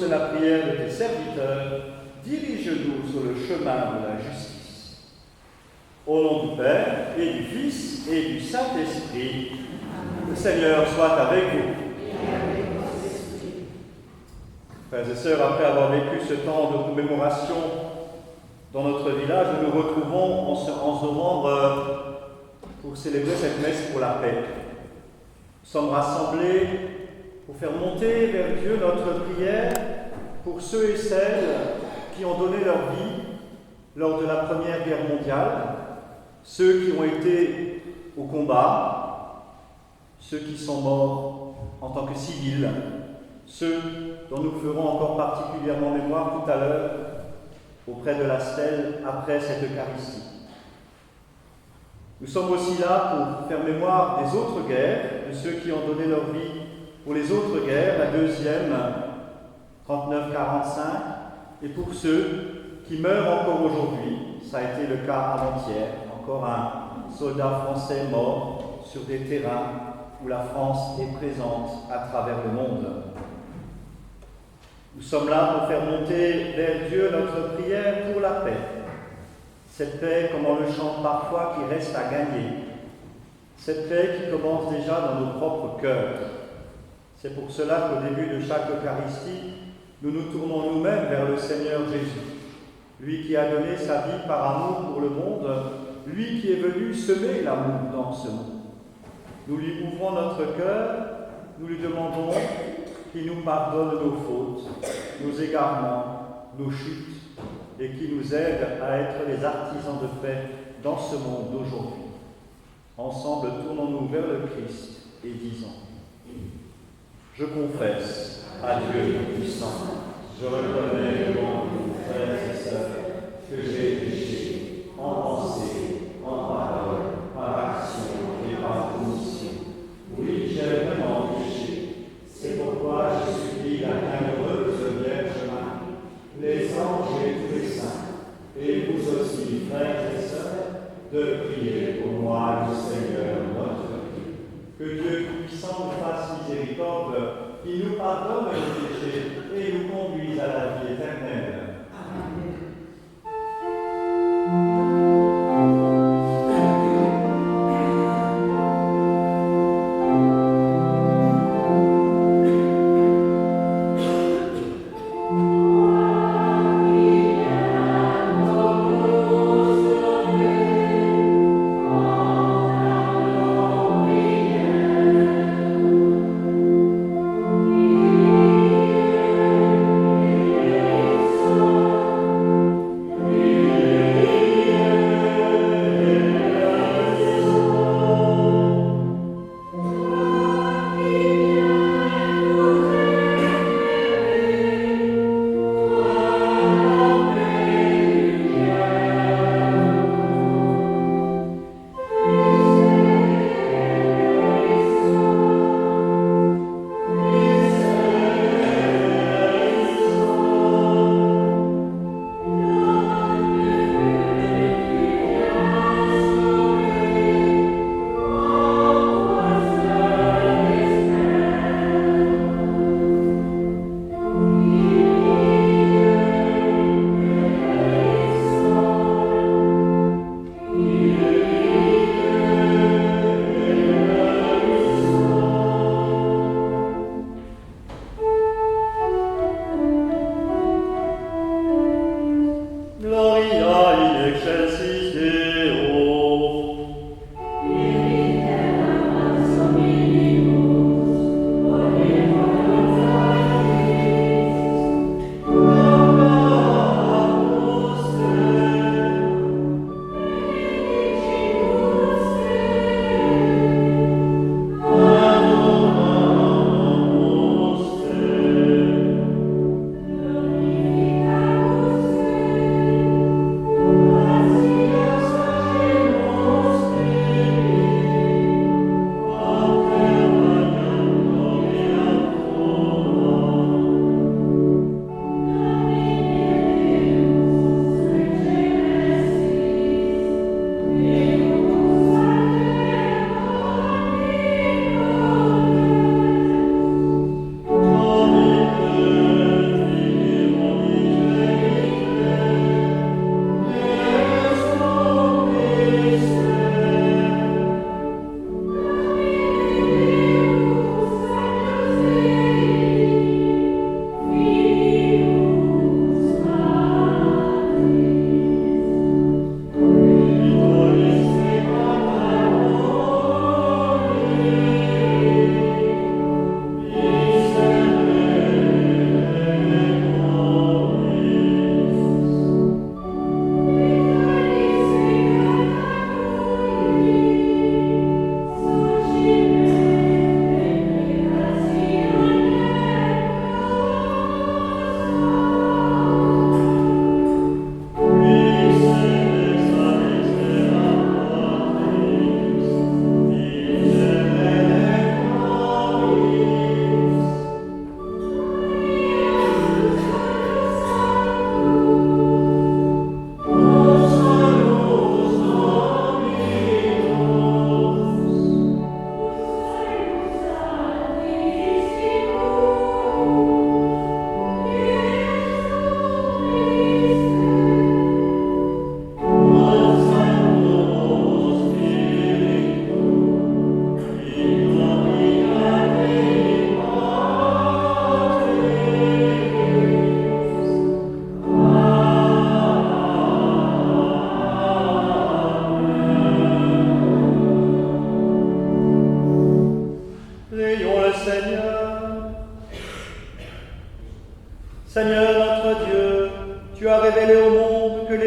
la prière de tes serviteurs, dirige-nous sur le chemin de la justice. Au nom du Père, et du Fils, et du Saint-Esprit, le Seigneur soit avec vous. Frères et sœurs, après avoir vécu ce temps de commémoration dans notre village, nous nous retrouvons en ce 11 novembre pour célébrer cette messe pour la paix. Nous sommes rassemblés pour faire monter vers Dieu notre prière pour ceux et celles qui ont donné leur vie lors de la Première Guerre mondiale, ceux qui ont été au combat, ceux qui sont morts en tant que civils, ceux dont nous ferons encore particulièrement mémoire tout à l'heure auprès de la stèle après cette Eucharistie. Nous sommes aussi là pour faire mémoire des autres guerres, de ceux qui ont donné leur vie pour les autres guerres, la deuxième, 39-45, et pour ceux qui meurent encore aujourd'hui. Ça a été le cas avant-hier, encore un soldat français mort sur des terrains où la France est présente à travers le monde. Nous sommes là pour faire monter vers Dieu notre prière pour la paix. Cette paix, comme on le chante parfois, qui reste à gagner. Cette paix qui commence déjà dans nos propres cœurs. C'est pour cela qu'au début de chaque Eucharistie, nous nous tournons nous-mêmes vers le Seigneur Jésus. Lui qui a donné sa vie par amour pour le monde, lui qui est venu semer l'amour dans ce monde. Nous lui ouvrons notre cœur, nous lui demandons qu'il nous pardonne nos fautes, nos égarements, nos chutes, et qui nous aide à être les artisans de paix dans ce monde d'aujourd'hui. Ensemble, tournons-nous vers le Christ et disons: je confesse à Dieu le puissant, je reconnais devant vous, frères et sœurs, que j'ai péché en pensée, en parole, par action et par omission. Oui, j'ai vraiment péché. C'est pourquoi je supplie la bienheureuse Vierge Marie, les anges et tous les saints, et vous aussi, frères et sœurs, de prier pour moi, le Seigneur notre Dieu. Que Dieu puissant nous fasse miséricorde, qui nous pardonne nos péchés et nous conduise à la vie éternelle. Amen. So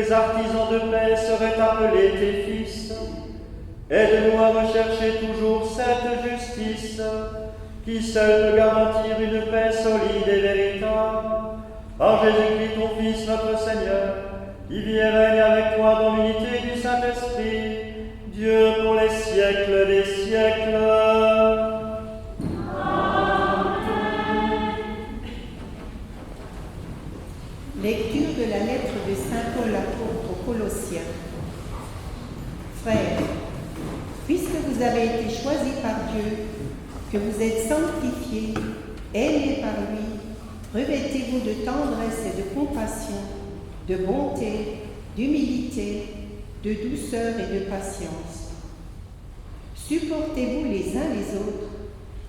les artisans de paix seraient appelés tes fils. Aide-nous à rechercher toujours cette justice, qui seule peut garantir une paix solide et véritable. Par Jésus-Christ, ton Fils, notre Seigneur, qui vit et règne avec toi dans l'unité du Saint-Esprit, Dieu pour les siècles des siècles. Lecture de la lettre de Saint Paul apôtre aux Colossiens. Frères, puisque vous avez été choisis par Dieu, que vous êtes sanctifiés, aimés par lui, revêtez-vous de tendresse et de compassion, de bonté, d'humilité, de douceur et de patience. Supportez-vous les uns les autres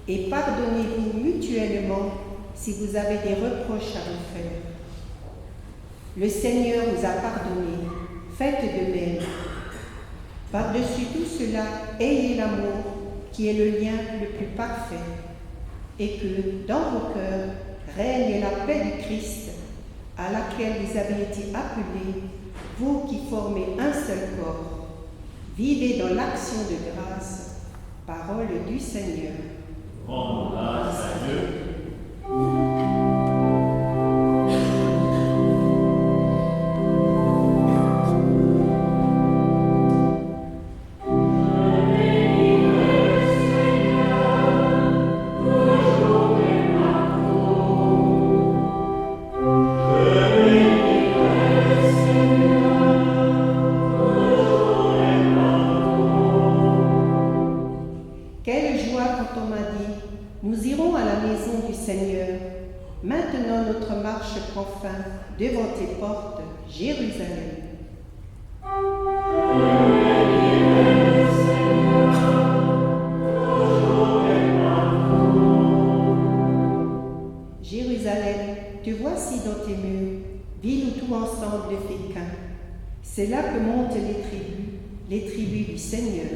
et pardonnez-vous mutuellement si vous avez des reproches à vous faire. Le Seigneur vous a pardonné, faites de même. Par-dessus tout cela, ayez l'amour qui est le lien le plus parfait, et que dans vos cœurs règne la paix du Christ, à laquelle vous avez été appelés, vous qui formez un seul corps. Vivez dans l'action de grâce. Parole du Seigneur. Rendons grâce à Dieu. Maintenant notre marche prend fin devant tes portes, Jérusalem. Jérusalem, te voici dans tes murs, ville où tout ensemble fait qu'un. C'est là que montent les tribus du Seigneur.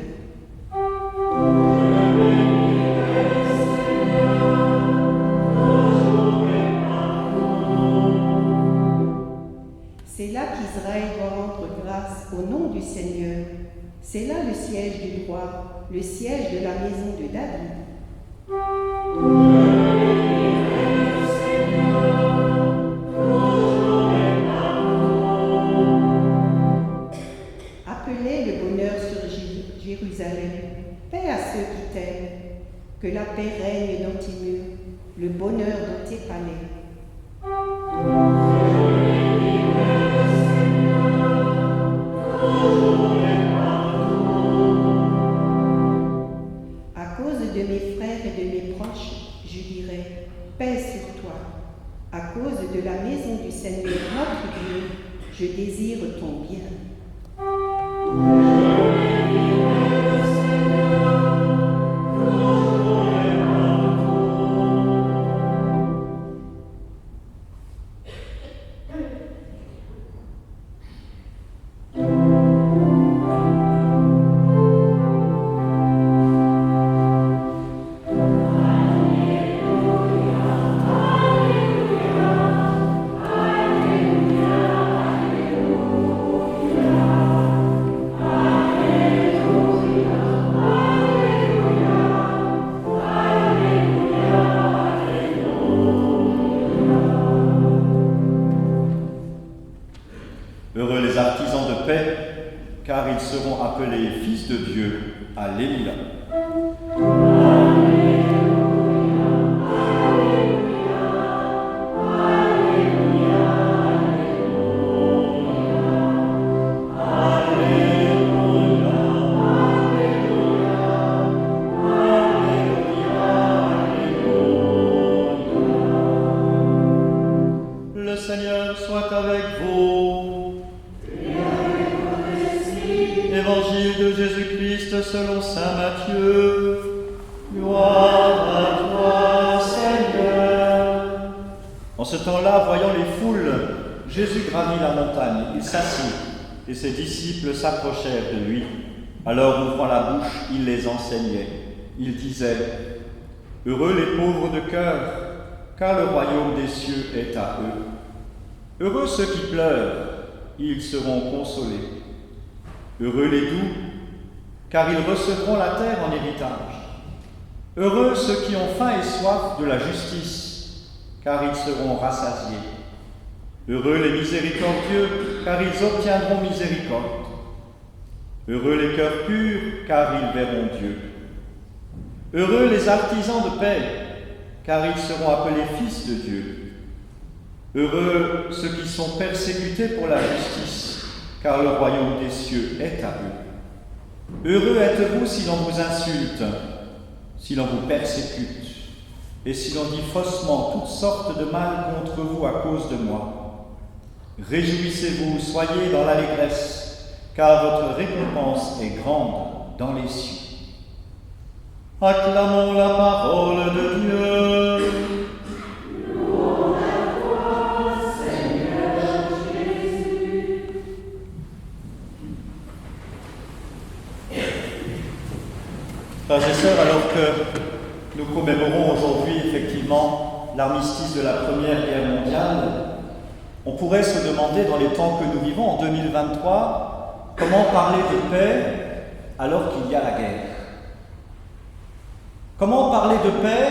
C'est là qu'Israël doit rendre grâce au nom du Seigneur. C'est là le siège du roi, le siège de la maison de David. Appelez le bonheur sur Jérusalem, paix à ceux qui t'aiment, que la paix règne dans tes murs, le bonheur dans tes palais. À cause de mes frères et de mes proches, je dirai, paix sur toi. À cause de la maison du Seigneur notre Dieu, je désire ton bien. Heureux les artisans de paix, car ils seront appelés fils de Dieu. Alléluia. Le Seigneur soit avec vous. Évangile de Jésus-Christ selon saint Matthieu. Gloire à toi, Seigneur. En ce temps-là, voyant les foules, Jésus gravit la montagne. Il s'assit, et ses disciples s'approchèrent de lui. Alors, ouvrant la bouche, il les enseignait. Il disait : Heureux les pauvres de cœur, car le royaume des cieux est à eux. Heureux ceux qui pleurent, ils seront consolés. Heureux les doux, car ils recevront la terre en héritage. Heureux ceux qui ont faim et soif de la justice, car ils seront rassasiés. Heureux les miséricordieux, car ils obtiendront miséricorde. Heureux les cœurs purs, car ils verront Dieu. Heureux les artisans de paix, car ils seront appelés fils de Dieu. Heureux ceux qui sont persécutés pour la justice, car le royaume des cieux est à eux. Heureux êtes-vous si l'on vous insulte, si l'on vous persécute, et si l'on dit faussement toutes sortes de mal contre vous à cause de moi. Réjouissez-vous, soyez dans l'allégresse, car votre récompense est grande dans les cieux. Acclamons la parole de Dieu. Louange à toi, Seigneur Jésus. Frères et sœurs, alors que nous commémorons aujourd'hui effectivement l'armistice de la Première Guerre mondiale, on pourrait se demander dans les temps que nous vivons en 2023, comment parler de paix alors qu'il y a la guerre? Comment parler de paix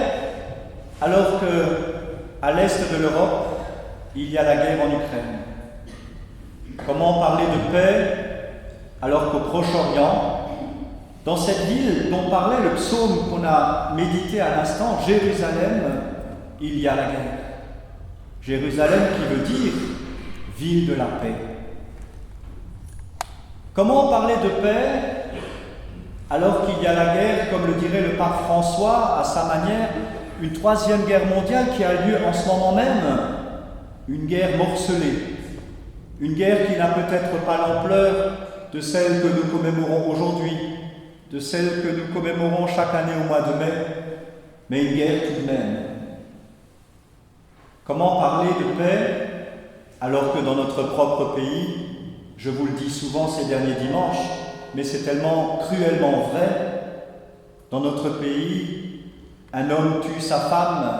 alors qu'à l'est de l'Europe, il y a la guerre en Ukraine? Comment parler de paix alors qu'au Proche-Orient, dans cette ville dont parlait le psaume qu'on a médité à l'instant, Jérusalem, il y a la guerre? Jérusalem qui veut dire ville de la paix. Comment parler de paix alors qu'il y a la guerre, comme le dirait le pape François à sa manière, une troisième guerre mondiale qui a lieu en ce moment même, une guerre morcelée, une guerre qui n'a peut-être pas l'ampleur de celle que nous commémorons aujourd'hui, de celle que nous commémorons chaque année au mois de mai, mais une guerre tout de même. Comment parler de paix alors que dans notre propre pays, je vous le dis souvent ces derniers dimanches, mais c'est tellement cruellement vrai, dans notre pays, un homme tue sa femme,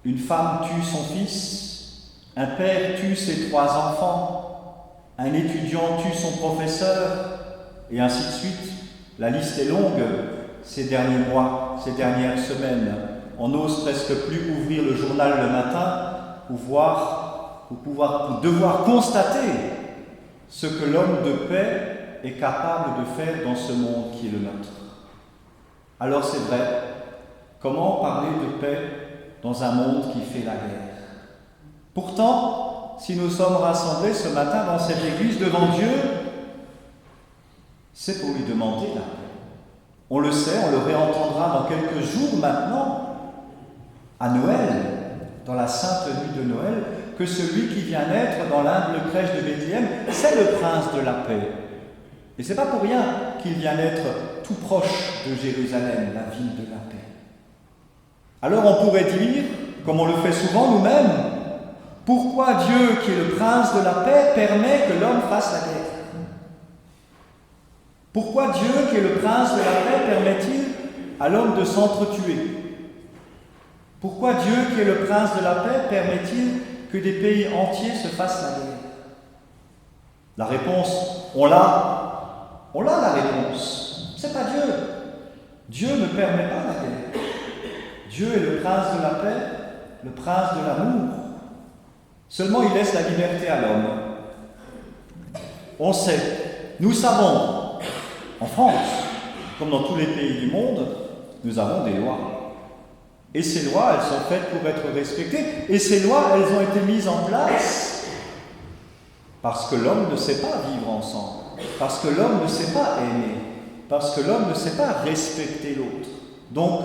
une femme tue son fils, un père tue ses 3 enfants, un étudiant tue son professeur, et ainsi de suite. La liste est longue ces derniers mois, ces dernières semaines. On n'ose presque plus ouvrir le journal le matin pour devoir constater ce que l'homme de paix est capable de faire dans ce monde qui est le nôtre. Alors c'est vrai, comment parler de paix dans un monde qui fait la guerre? Pourtant, si nous sommes rassemblés ce matin dans cette église devant Dieu, c'est pour lui demander la paix. On le sait, on le réentendra dans quelques jours maintenant, à Noël, dans la sainte nuit de Noël, que celui qui vient naître dans l'humble crèche de Bethléem, c'est le prince de la paix. Et c'est pas pour rien qu'il vient naître tout proche de Jérusalem, la ville de la paix. Alors on pourrait dire, comme on le fait souvent nous-mêmes, pourquoi Dieu, qui est le prince de la paix, permet que l'homme fasse la guerre? Pourquoi Dieu, qui est le prince de la paix, permet-il à l'homme de s'entretuer? Pourquoi Dieu, qui est le prince de la paix, permet-il que des pays entiers se fassent la guerre? La réponse, on l'a la réponse. C'est pas Dieu. Dieu ne permet pas la guerre. Dieu est le prince de la paix, le prince de l'amour. Seulement il laisse la liberté à l'homme. On sait, nous savons, en France, comme dans tous les pays du monde, nous avons des lois. Et ces lois, elles sont faites pour être respectées. Et ces lois, elles ont été mises en place parce que l'homme ne sait pas vivre ensemble, parce que l'homme ne sait pas aimer, parce que l'homme ne sait pas respecter l'autre. Donc,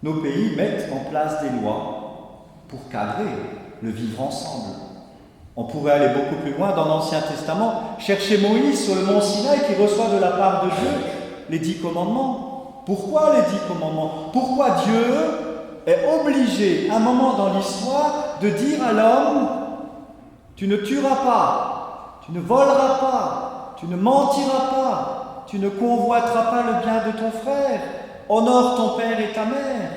nos pays mettent en place des lois pour cadrer le vivre ensemble. On pourrait aller beaucoup plus loin dans l'Ancien Testament, chercher Moïse sur le mont Sinaï qui reçoit de la part de Dieu les 10 commandements. Pourquoi les 10 commandements? Pourquoi Dieu est obligé, à un moment dans l'histoire, de dire à l'homme: tu ne tueras pas, tu ne voleras pas, tu ne mentiras pas, tu ne convoiteras pas le bien de ton frère, honore ton père et ta mère.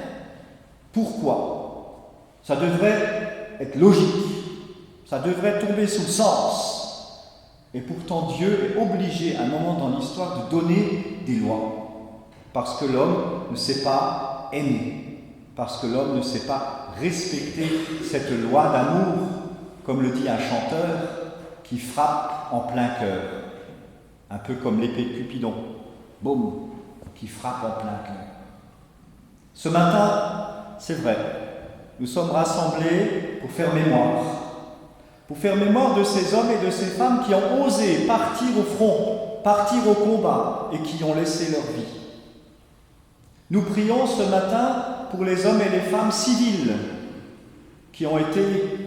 Pourquoi? Ça devrait être logique, ça devrait tomber sous le sens. Et pourtant, Dieu est obligé à un moment dans l'histoire de donner des lois. Parce que l'homme ne sait pas aimer. Parce que l'homme ne sait pas respecter cette loi d'amour, comme le dit un chanteur, qui frappe en plein cœur. Un peu comme l'épée de Cupidon. Boum, qui frappe en plein cœur. Ce matin, c'est vrai, nous sommes rassemblés pour faire mémoire. Pour faire mémoire de ces hommes et de ces femmes qui ont osé partir au front, partir au combat et qui ont laissé leur vie. Nous prions ce matin pour les hommes et les femmes civils qui ont été,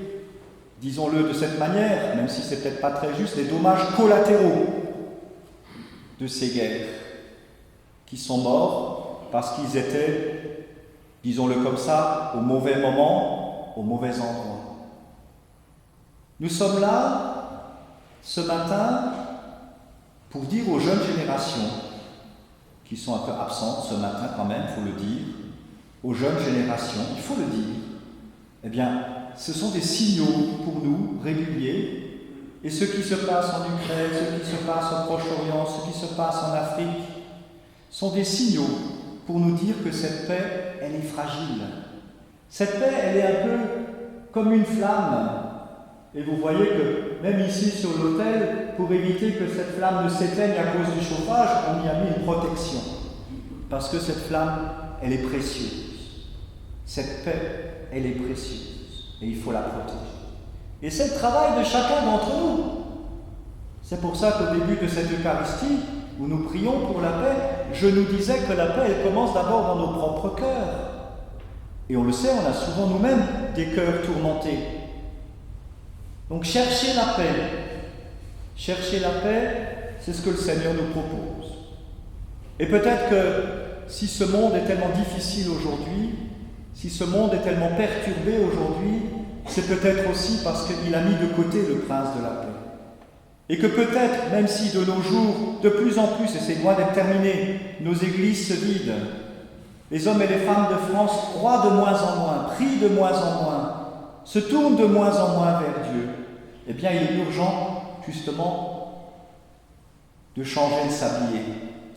disons-le de cette manière, même si c'est peut-être pas très juste, les dommages collatéraux de ces guerres, qui sont morts parce qu'ils étaient, disons-le comme ça, au mauvais moment, au mauvais endroit. Nous sommes là, ce matin, pour dire aux jeunes générations, qui sont un peu absentes ce matin quand même, il faut le dire, aux jeunes générations, il faut le dire, eh bien, ce sont des signaux pour nous, réguliers, et ce qui se passe en Ukraine, ce qui se passe au Proche-Orient, ce qui se passe en Afrique, sont des signaux pour nous dire que cette paix, elle est fragile. Cette paix, elle est un peu comme une flamme. Et vous voyez que même ici sur l'autel, pour éviter que cette flamme ne s'éteigne à cause du chauffage, on y a mis une protection. Parce que cette flamme, elle est précieuse. Cette paix, elle est précieuse. Et il faut la protéger. Et c'est le travail de chacun d'entre nous. C'est pour ça qu'au début de cette Eucharistie, où nous prions pour la paix, je nous disais que la paix, elle commence d'abord dans nos propres cœurs. Et on le sait, on a souvent nous-mêmes des cœurs tourmentés. Donc chercher la paix. Chercher la paix, c'est ce que le Seigneur nous propose. Et peut-être que si ce monde est tellement difficile aujourd'hui, si ce monde est tellement perturbé aujourd'hui, c'est peut-être aussi parce qu'il a mis de côté le prince de la paix. Et que peut-être, même si de nos jours, de plus en plus, et c'est loin d'être terminé, nos églises se vident, les hommes et les femmes de France croient de moins en moins, prient de moins en moins, se tournent de moins en moins vers Dieu, eh bien il est urgent, justement, de changer le sablier,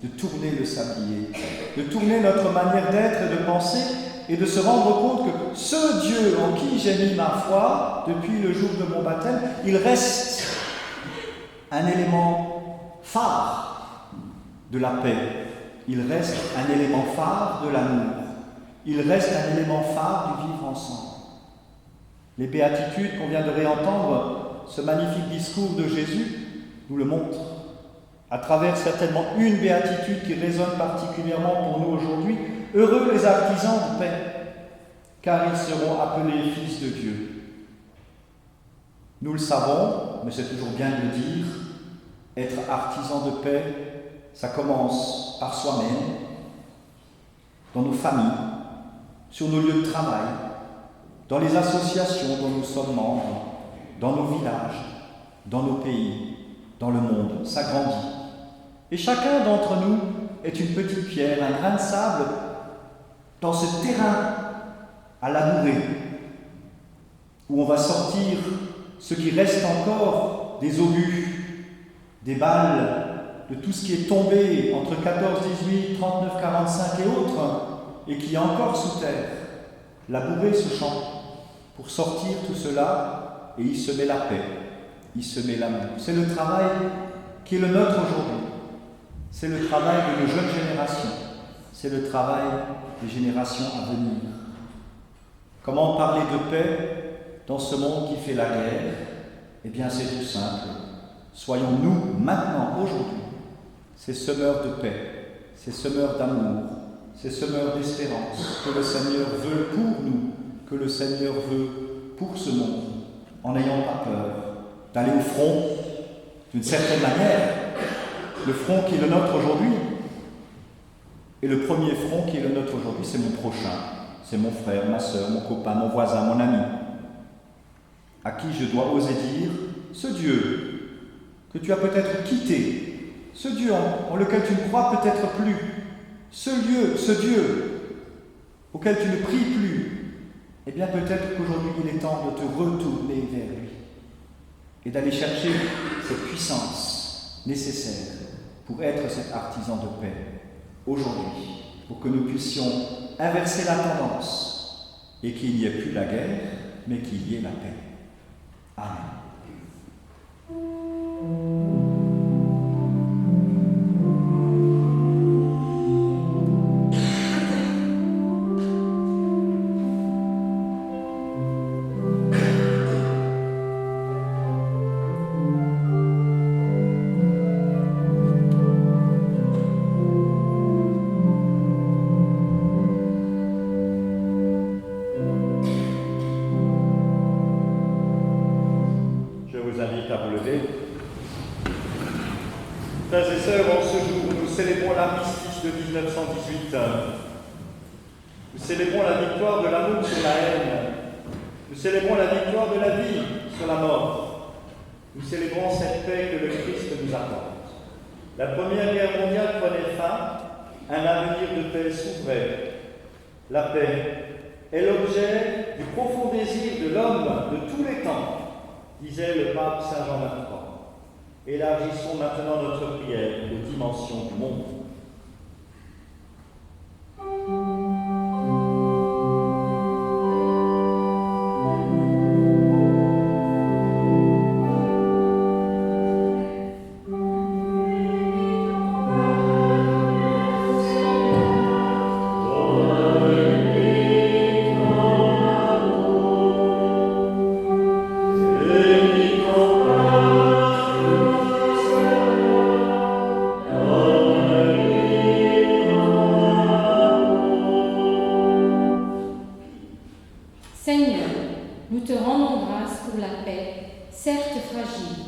de tourner le sablier, de tourner notre manière d'être et de penser, et de se rendre compte que ce Dieu en qui j'ai mis ma foi, depuis le jour de mon baptême, il reste un élément phare de la paix. Il reste un élément phare de l'amour. Il reste un élément phare du vivre ensemble. Les béatitudes qu'on vient de réentendre, ce magnifique discours de Jésus, nous le montrent. À travers certainement une béatitude qui résonne particulièrement pour nous aujourd'hui, heureux les artisans de paix, car ils seront appelés fils de Dieu. Nous le savons, mais c'est toujours bien de le dire, être artisan de paix, ça commence par soi-même, dans nos familles, sur nos lieux de travail, dans les associations dont nous sommes membres, dans nos villages, dans nos pays, dans le monde. Ça grandit. Et chacun d'entre nous est une petite pierre, un grain de sable dans ce terrain à labourer, où on va sortir ce qui reste encore des obus, des balles, de tout ce qui est tombé entre 14, 18, 39, 45 et autres, et qui est encore sous terre. Labourer ce champ pour sortir tout cela, et y semer la paix, y semer l'amour. C'est le travail qui est le nôtre aujourd'hui. C'est le travail de nos jeunes générations. C'est le travail des générations à venir. Comment parler de paix dans ce monde qui fait la guerre? Eh bien, c'est tout simple. Soyons-nous maintenant, aujourd'hui, ces semeurs de paix, ces semeurs d'amour, ces semeurs d'espérance que le Seigneur veut pour nous, que le Seigneur veut pour ce monde, en n'ayant pas peur d'aller au front d'une certaine manière. Le front qui est le nôtre aujourd'hui, et le premier front qui est le nôtre aujourd'hui, c'est mon prochain, c'est mon frère, ma sœur, mon copain, mon voisin, mon ami, à qui je dois oser dire, ce Dieu que tu as peut-être quitté, ce Dieu en lequel tu ne crois peut-être plus, ce Dieu auquel tu ne pries plus, eh bien peut-être qu'aujourd'hui il est temps de te retourner vers lui. et d'aller chercher cette puissance nécessaire pour être cet artisan de paix aujourd'hui, pour que nous puissions inverser la tendance et qu'il n'y ait plus la guerre, mais qu'il y ait la paix. Amen. À vous lever. Frères et sœurs, en ce jour où nous célébrons l'armistice de 1918, nous célébrons la victoire de l'amour sur la haine, nous célébrons la victoire de la vie sur la mort, nous célébrons cette paix que le Christ nous apporte. La Première Guerre mondiale prenait fin, un avenir de paix s'ouvrait. La paix est l'objet du profond désir de l'homme de tous les temps, disait le pape Saint Jean XXIII. Élargissons maintenant notre prière aux dimensions du monde. Seigneur, nous te rendons grâce pour la paix, certes fragile,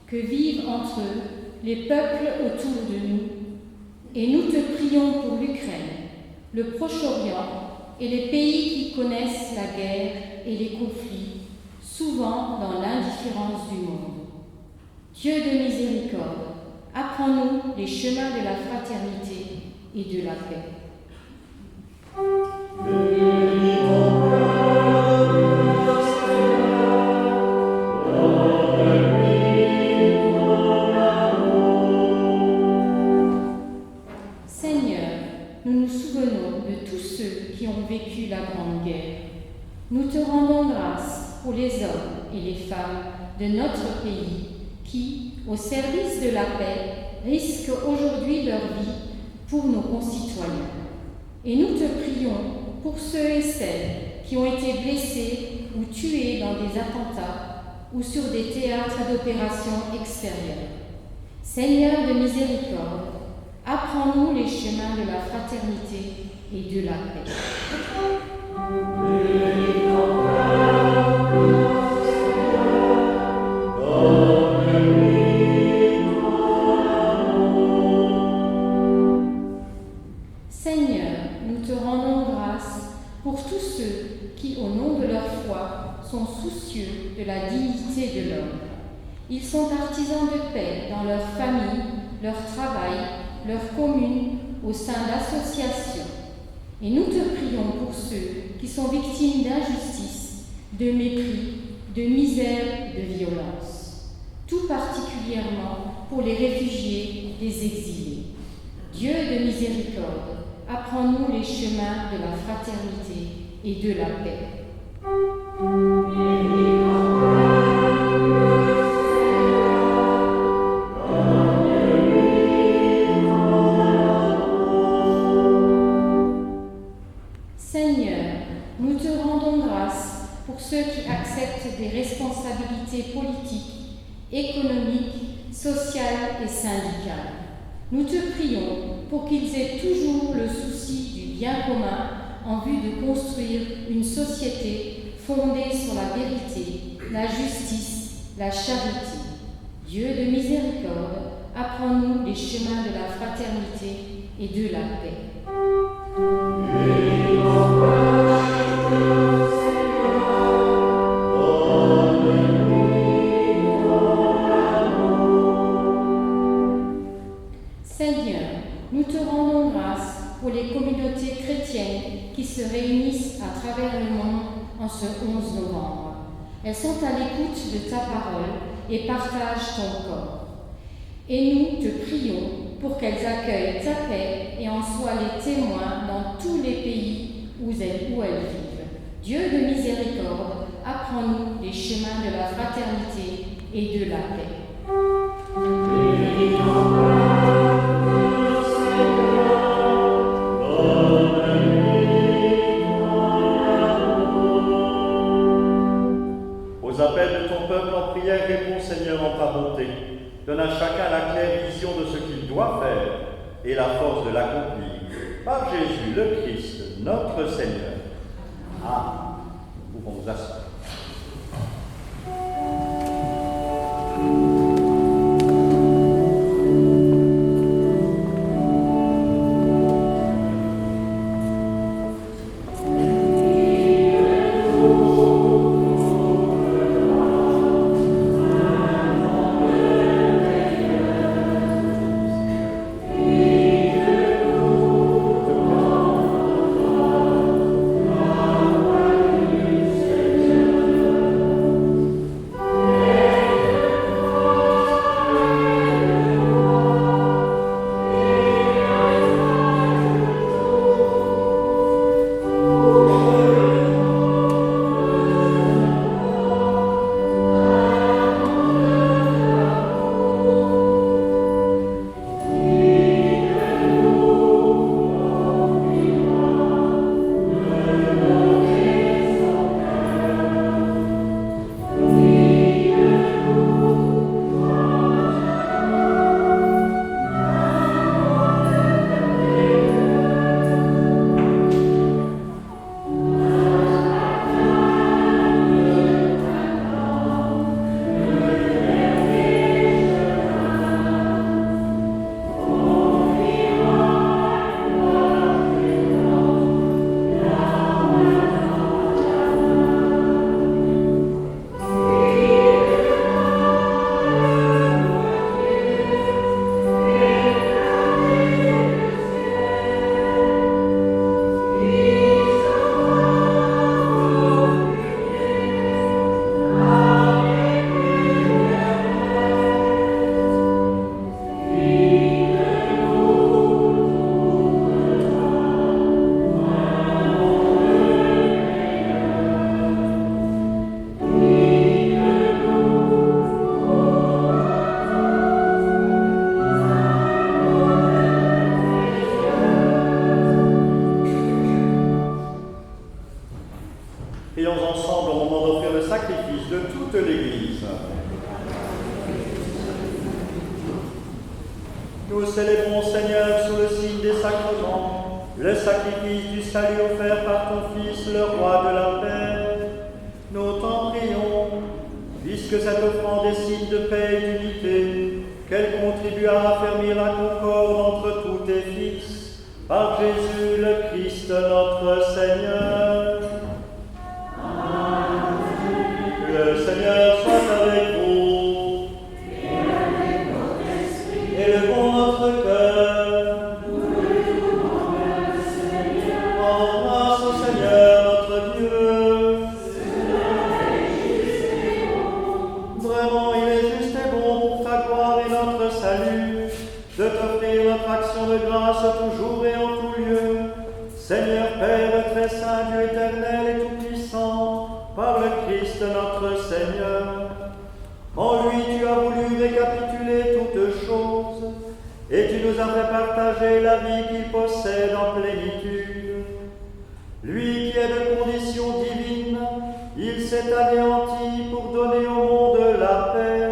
que vivent entre eux les peuples autour de nous. Et nous te prions pour l'Ukraine, le Proche-Orient et les pays qui connaissent la guerre et les conflits, souvent dans l'indifférence du monde. Dieu de miséricorde, apprends-nous les chemins de la fraternité et de la paix. Seigneur, nous nous souvenons de tous ceux qui ont vécu la Grande Guerre. Nous te rendons grâce pour les hommes et les femmes de notre pays qui, au service de la paix, risquent aujourd'hui leur vie pour nos concitoyens. Et nous te prions pour ceux et celles qui ont été blessés ou tués dans des attentats ou sur des théâtres d'opérations extérieures. Seigneur de miséricorde, apprends-nous les chemins de la fraternité et de la paix. Seigneur, nous te rendons grâce pour tous ceux qui, au nom de leur foi, sont soucieux de la dignité de l'homme. Ils sont artisans de paix dans leur famille, leur travail, leur commune, au sein d'associations. Et nous te prions pour ceux qui sont victimes d'injustice, de mépris, de misère, de violence. Tout particulièrement pour les réfugiés, les exilés. Dieu de miséricorde, apprends-nous les chemins de la fraternité et de la paix. Seigneur, nous te rendons grâce pour ceux qui acceptent des responsabilités politiques, économiques, sociales et syndicales. Nous te prions pour qu'ils aient toujours le souci du bien commun en vue de construire une société fondée sur la vérité, la justice, la charité. Dieu de miséricorde, apprends-nous les chemins de la fraternité et de la paix. Seigneur, nous te rendons grâce pour les communautés chrétiennes qui se réunissent à travers le monde en ce 11 novembre. Elles sont à l'écoute de ta parole et partagent ton corps. Et nous te prions pour qu'elles accueillent ta paix et en soient les témoins dans tous les pays où elles vivent. Dieu de miséricorde, apprends-nous les chemins de la fraternité et de la paix. Aux appels de ton peuple en prière, réponds Seigneur en ta bonté. Donne à chacun la claire vision de ce qu'il doit faire et la force de l'accomplir. Par Jésus le Christ, notre Seigneur. Amen. Nous pouvons nous asseoir. Prions ensemble au moment d'offrir le sacrifice de toute l'Église. Nous célébrons, Seigneur, sous le signe des sacrements, le sacrifice du salut offert par ton Fils, le roi de la paix. Nous t'en prions, puisque cette offrande est signe de paix et d'unité, qu'elle contribue à raffermir la concorde entre tous tes fils, par Jésus le Christ notre Seigneur. Le Seigneur soit avec vous, et le bon notre cœur. Rendons grâce au Seigneur notre Dieu. Vraiment, il est juste et bon pour ta gloire et notre salut, de t'offrir notre action de grâce toujours et en tout lieu. Seigneur Père très saint, Dieu éternel et tout-puissant, par le Christ notre Seigneur. En lui tu as voulu récapituler toutes choses, et tu nous as fait partager la vie qu'il possède en plénitude. Lui qui est de condition divine, il s'est anéanti pour donner au monde la paix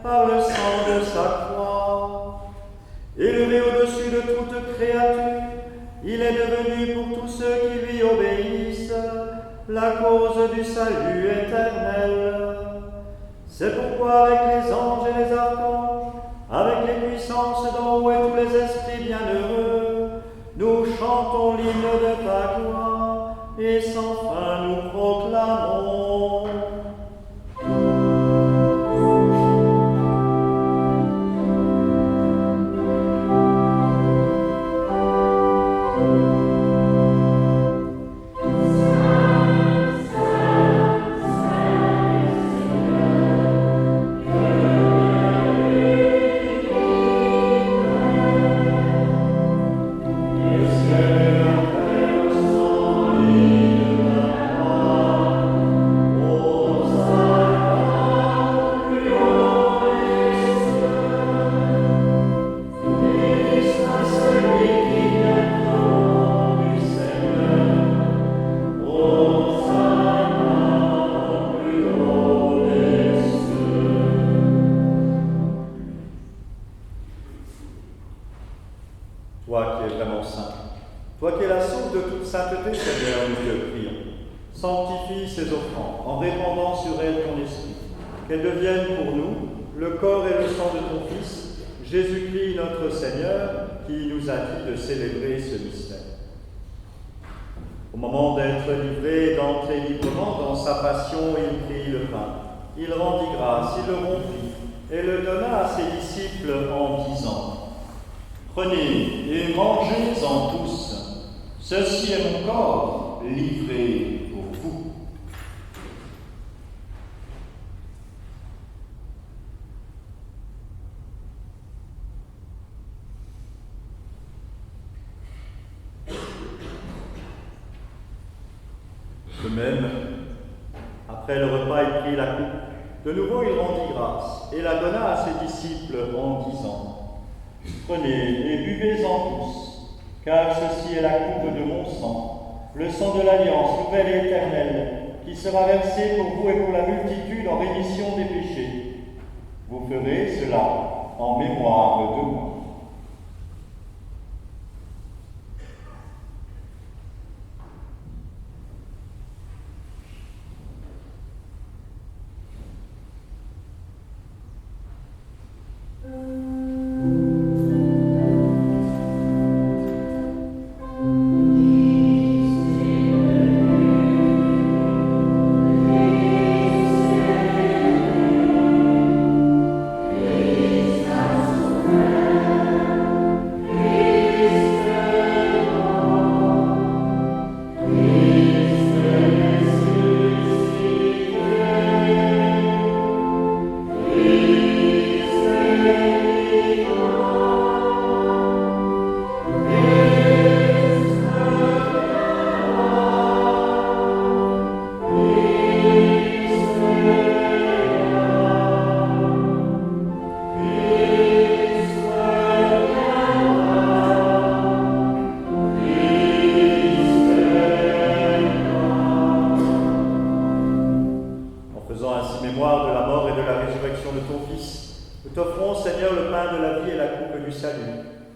par le sang de sa croix. Élevé au-dessus de toute créature, il est devenu pour tous ceux qui lui obéissent la cause du salut éternel. C'est pourquoi avec les anges et les archanges, avec les puissances d'en haut et tous les esprits bienheureux, nous chantons l'hymne de ta gloire et sans fin nous proclamons. Saint, Saint, Seigneur, toi qui es vraiment saint, toi qui es la source de toute sainteté, Seigneur, nous te prions. Sanctifie ces offrandes en répandant sur elles ton esprit, qu'elles deviennent pour nous le corps et le sang de ton Fils, Jésus-Christ notre Seigneur, qui nous a dit de célébrer ce mystère. Au moment d'être livré et d'entrer librement dans sa passion, il prit le pain, il rendit grâce, il le rompit et le donna à ses disciples en disant : Prenez et mangez-en tous, ceci est mon corps livré pour vous. De même, après le repas, il prit la coupe. De nouveau, il rendit grâce et la donna à ses disciples en disant : Prenez et buvez-en tous, car ceci est la coupe de mon sang, le sang de l'alliance nouvelle et éternelle, qui sera versé pour vous et pour la multitude en rémission des péchés. Vous ferez cela en mémoire de moi.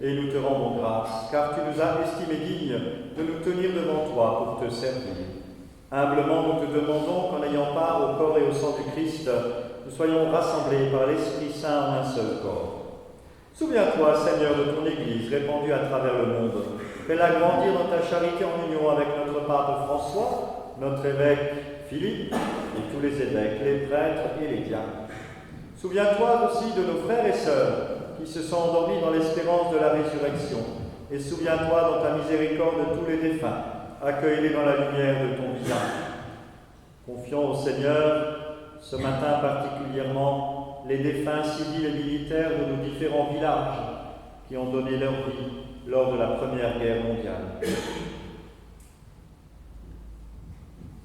Et nous te rendons grâce, car tu nous as estimés dignes de nous tenir devant toi pour te servir. Humblement, nous te demandons qu'en ayant part au corps et au sang du Christ, nous soyons rassemblés par l'Esprit Saint en un seul corps. Souviens-toi, Seigneur, de ton Église répandue à travers le monde. Fais-la grandir dans ta charité en union avec notre pape François, notre évêque Philippe et tous les évêques, les prêtres et les diacres. Souviens-toi aussi de nos frères et sœurs qui se sont endormis dans l'espérance de la résurrection. Et souviens-toi dans ta miséricorde de tous les défunts, accueille-les dans la lumière de ton visage. Confions au Seigneur, ce matin particulièrement, les défunts civils et militaires de nos différents villages qui ont donné leur vie lors de la Première Guerre mondiale.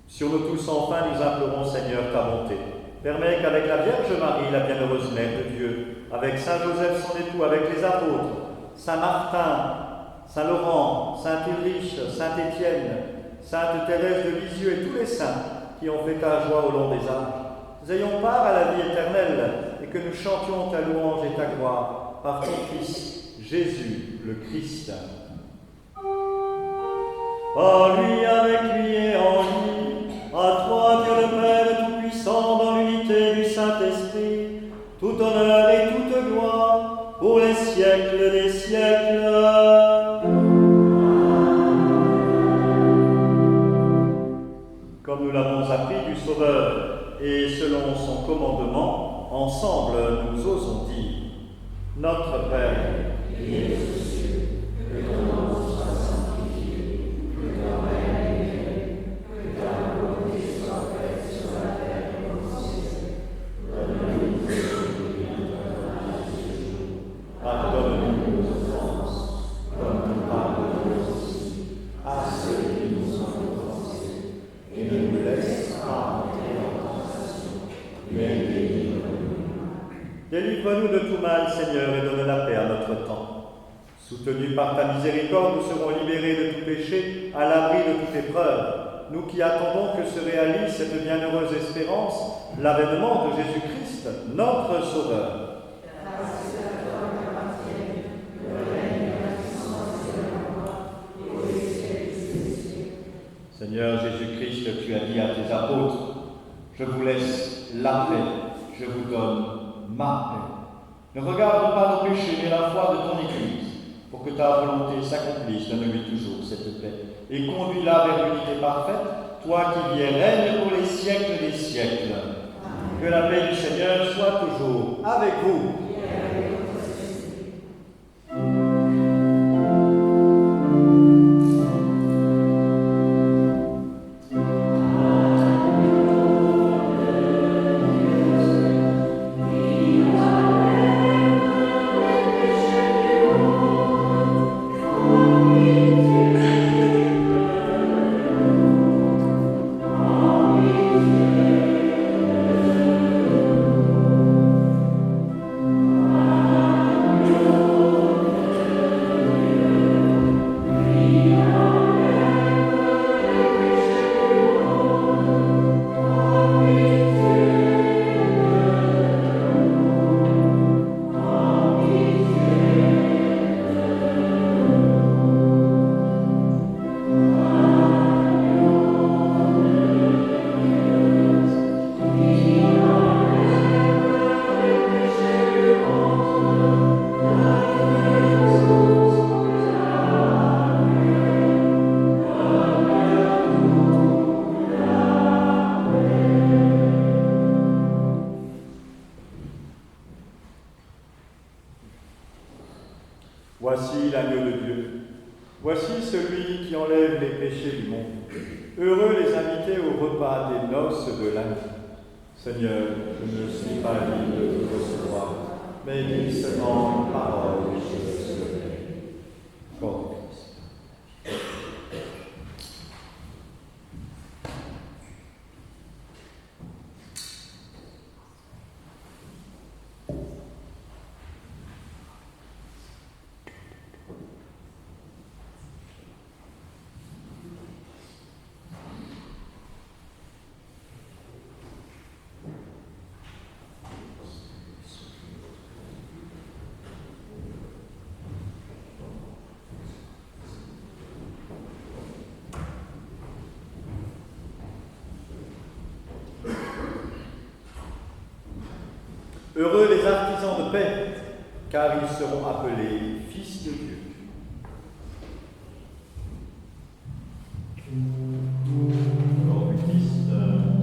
Sur nous tous, enfin, nous implorons, Seigneur, ta bonté. Permets qu'avec la Vierge Marie, la bienheureuse Mère de Dieu, avec Saint Joseph son époux, avec les apôtres, Saint Martin, Saint Laurent, Saint Ulrich, Saint Étienne, Sainte Thérèse de Lisieux et tous les saints qui ont fait ta joie au long des âges, nous ayons part à la vie éternelle et que nous chantions ta louange et ta gloire par ton Fils, Jésus, le Christ. Par lui, avec lui et en lui, à toi, Dieu le Père Tout-Puissant, dans l'unité du Saint-Esprit, tout honneur et toute gloire, pour les siècles des siècles. Comme nous l'avons appris du Sauveur, et selon son commandement, ensemble nous osons dire : Notre Père, qui es aux cieux, que ton nom soit sanctifié, que ton règne vienne, que ta volonté soit faite sur la terre comme au ciel. Donne-nous aujourd'hui notre pain de ce jour. Pardonne-nous nos offenses, comme nous pardonnons aussi à ceux qui nous ont offensés. Et ne nous laisse pas entrer en tentation, mais délivre-nous. Délivre-nous de tout mal, Seigneur, et donne la paix à notre temps. Soutenus par ta miséricorde, nous serons libérés de tout péché, à l'abri de toute épreuve. Nous qui attendons que se réalise cette bienheureuse espérance, l'avènement de Jésus-Christ, notre Sauveur. Grâce à toi, appartienne le règne, la puissance Seigneur Jésus-Christ, tu as dit à tes apôtres, je vous laisse la paix, je vous donne ma paix. Ne regarde pas nos péchés, mais la foi de ton Église, pour que ta volonté s'accomplisse. Donne-lui toujours cette paix et conduis-la vers l'unité parfaite, toi qui viens règne pour les siècles des siècles. Amen. Que la paix du Seigneur soit toujours avec vous. Voici l'agneau de Dieu. Voici celui qui enlève les péchés du monde. Heureux les invités au repas des noces de l'agneau. Seigneur, je ne suis pas digne de te recevoir, mais dis seulement une parole et je serai. Corps de Christ. Heureux les artisans de paix, car ils seront appelés fils de Dieu. Nom du Christ. Amen.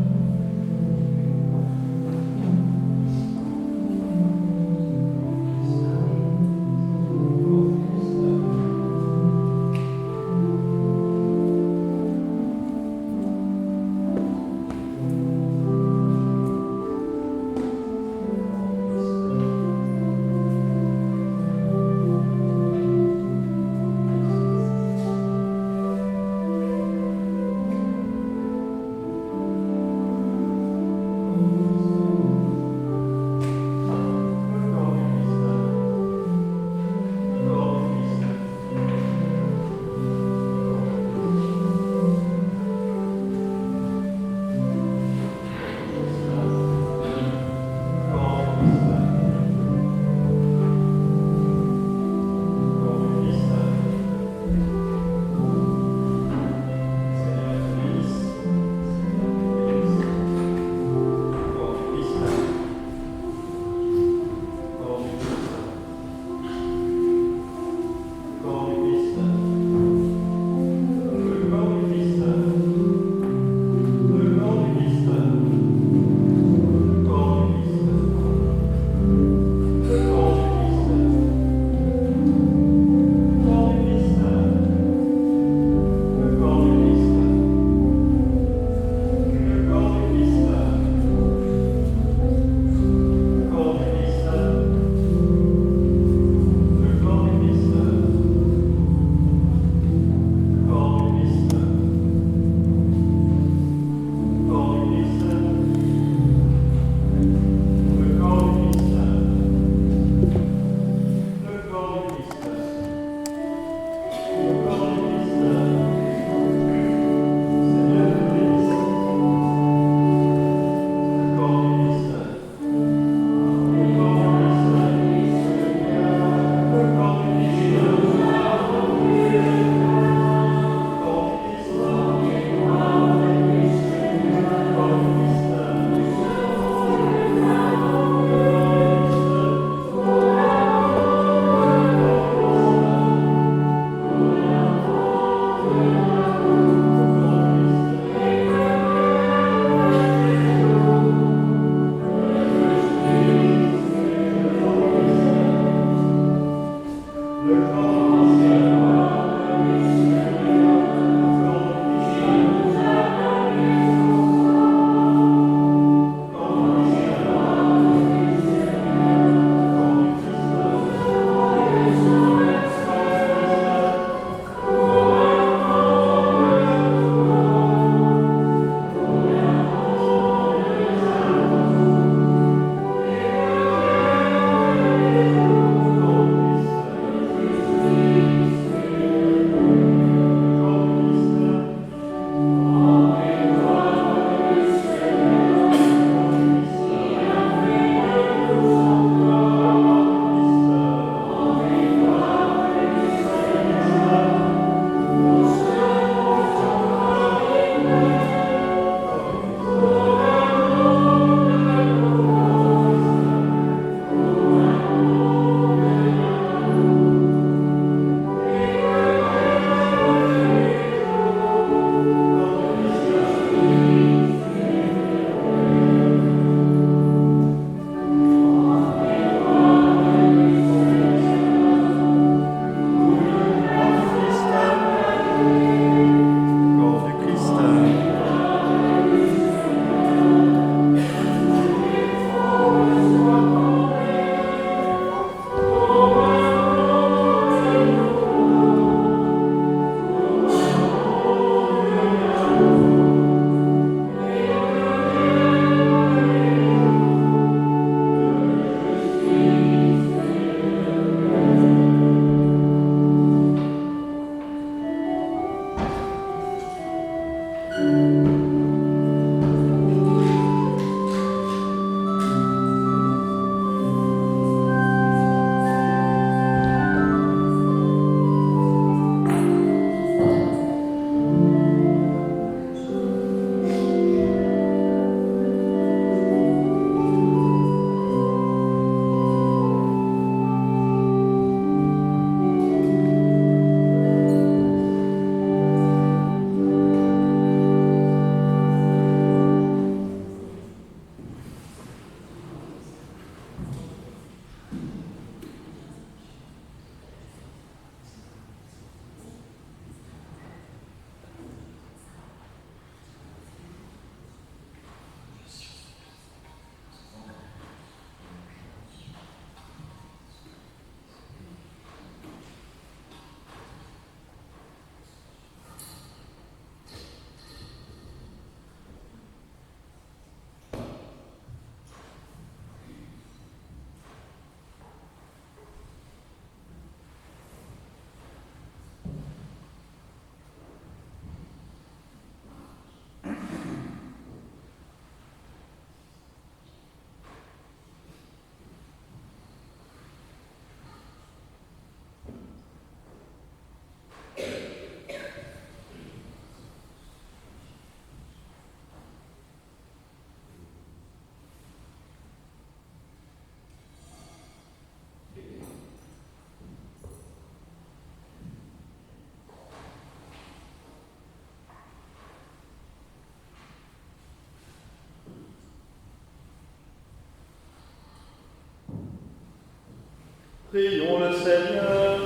Prions le Seigneur.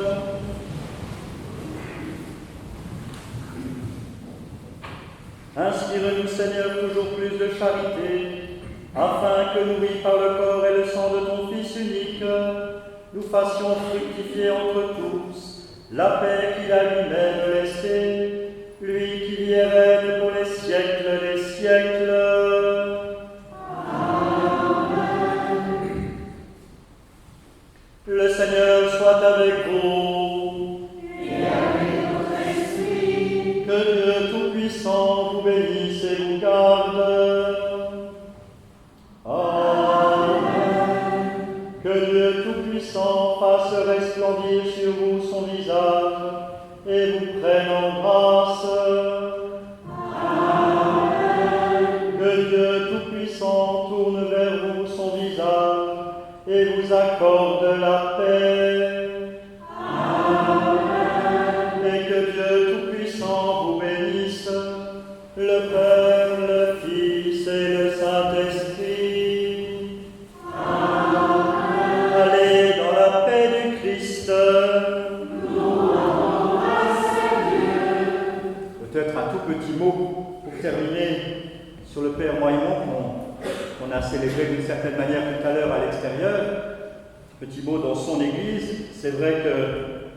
Inspire-nous, Seigneur, toujours plus de charité, afin que, nourris par le corps et le sang de ton Fils unique, nous fassions fructifier entre tous la paix qu'il a lui-même laissée, lui qui vit et règne pour les siècles des siècles. Le Seigneur soit avec vous. Et avec votre esprit. Que Dieu Tout-Puissant vous bénisse et vous garde. Amen. Que Dieu Tout-Puissant fasse resplendir sur vous son visage et vous prenne en grâce. Amen. Que Dieu Tout-Puissant tourne vers vous son visage et vous accorde la paix. Amen. Et que Dieu Tout-Puissant vous bénisse, le Père, le Fils et le Saint-Esprit. Amen. Allez dans la paix du Christ. Peut-être un tout petit mot pour terminer sur le Père Moïmon qu'on a célébré d'une certaine manière tout à l'heure à l'extérieur. Petit mot dans son église. C'est vrai que,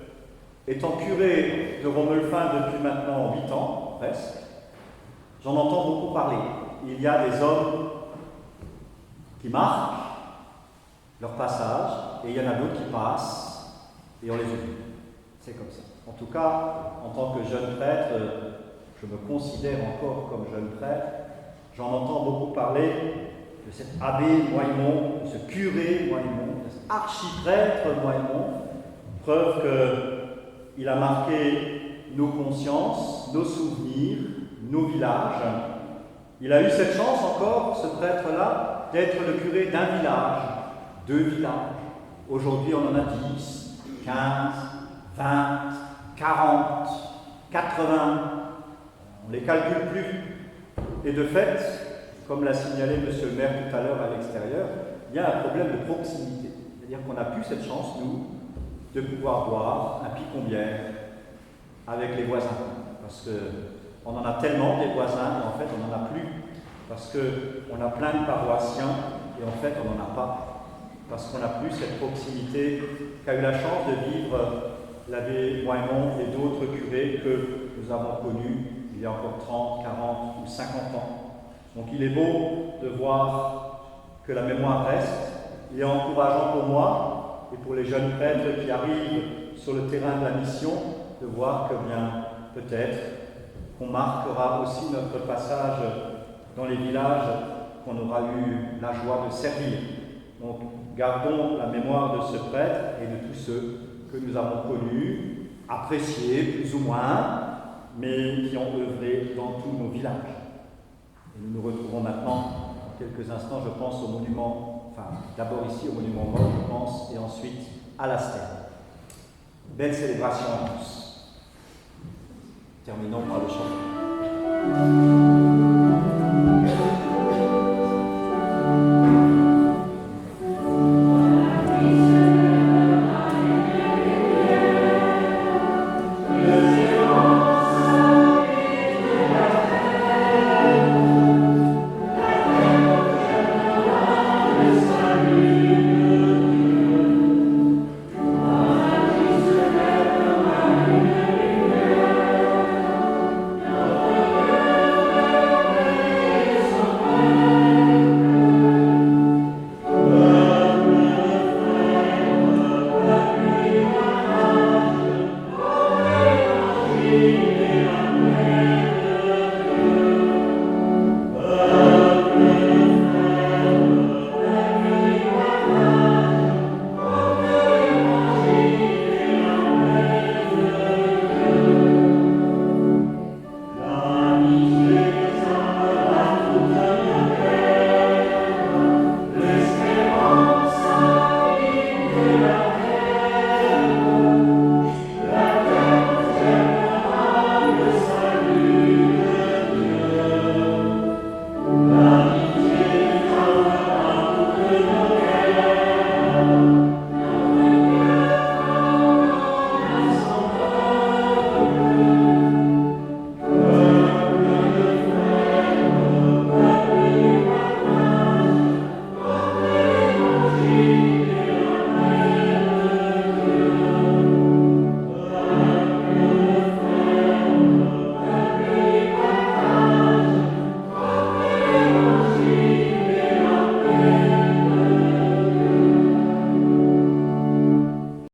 étant curé de Romelfin depuis maintenant 8 ans, presque, j'en entends beaucoup parler. Il y a des hommes qui marquent leur passage, et il y en a d'autres qui passent, et on les oublie. C'est comme ça. En tout cas, en tant que jeune prêtre, je me considère encore comme jeune prêtre, j'en entends beaucoup parler de cet abbé Moïmon, de ce curé Moïmon, de cet archiprêtre Moïmon, preuve qu'il a marqué nos consciences, nos souvenirs, nos villages. Il a eu cette chance encore, ce prêtre-là, d'être le curé d'un village, 2 villages. Aujourd'hui, on en a 10, 15, 20, 40, 80. On ne les calcule plus. Et de fait, comme l'a signalé monsieur le maire tout à l'heure à l'extérieur, il y a un problème de proximité. C'est-à-dire qu'on n'a plus cette chance, nous, de pouvoir boire un picon-bière avec les voisins. Parce qu'on en a tellement des voisins, et en fait, on n'en a plus. Parce qu'on a plein de paroissiens, et en fait, on n'en a pas. Parce qu'on n'a plus cette proximité qu'a eu la chance de vivre l'abbé Moïmon et d'autres curés que nous avons connus il y a encore 30, 40 ou 50 ans. Donc il est beau de voir que la mémoire reste. Il est encourageant pour moi et pour les jeunes prêtres qui arrivent sur le terrain de la mission de voir que bien peut-être qu'on marquera aussi notre passage dans les villages qu'on aura eu la joie de servir. Donc gardons la mémoire de ce prêtre et de tous ceux que nous avons connus, appréciés plus ou moins, mais qui ont œuvré dans tous nos villages. Et nous nous retrouvons maintenant, dans quelques instants, je pense, au monument, enfin d'abord ici au monument mort, je pense, et ensuite à la stèle. Belle célébration à tous. Terminons par le chant. Amen.